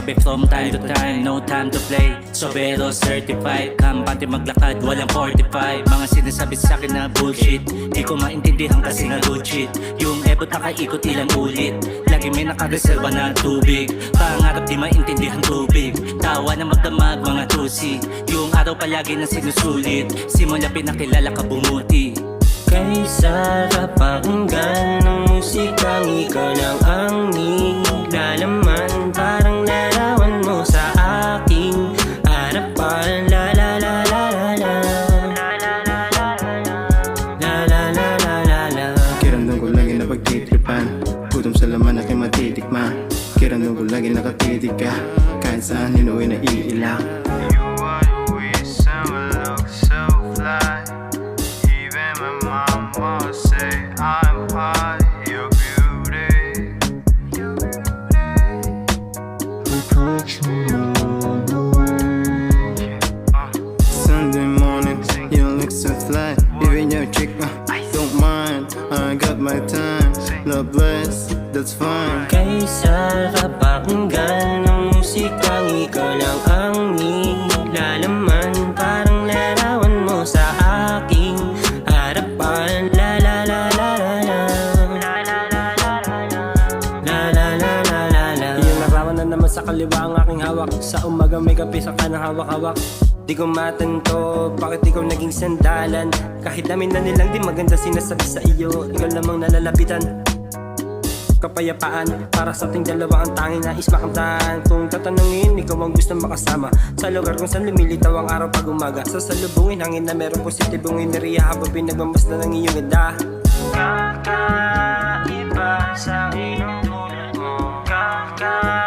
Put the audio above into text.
sinasabi from time to time, no time to play. Sobero certified, kampante maglakad, walang 45. Mga sinasabi sa akin na bullshit, di ko maintindihan kasi nga good shit. Yung ebot nakaikot ilang ulit, lagi may nakareserva na tubig. Pangarap di maintindihan tubig, tawa na magdamag mga tusi. Yung araw palagi na sinusulit, simula pinakilala ka bumuti. Kay sarap pakinggan ng musikang ikaw lang ang nilalaman. Parang larawan mo sa aking harapan. La la la la la la, la la la la la, la la la la la. Kiramdam ko lagi na pagtitripan, gutom sa laman aking matitikma. Kiramdam ko lagi nakatitig ka, kahit saan hinuwi na iilang. You always sound look so fly. Even my mama say I'm high. Your beauty, your beauty. Sunday morning, you look so fly. Even your chick, don't mind. I got my time, love bless, that's fine. Kay sarap pakinggan ng musikang ikaw lang ang nilalaman. Parang larawan mo sa aking harapan. La la la la la la, la la la la la, la la la la la la. Iyong larawan na naman sa kaliwa ang aking hawak. Sa umaga may kape sa kanang hawak-hawak. Di ko matanto, bakit ikaw naging sandalan? Kahit namin na nilang di maganda sinasabi sa iyo, ikaw lamang nalalapitan. Kapayapaan, para sa ating dalawa ang tanging nais makamtan. Kung tatanungin, ikaw ang gusto makasama sa lugar kung saan lumilitaw ang araw pag umaga. Sasalubungin, hangin na merong positibong enerhiya habang pinagmamasdan ng iyong ganda. Kakaiba sa aking tulad mo, kakaiba.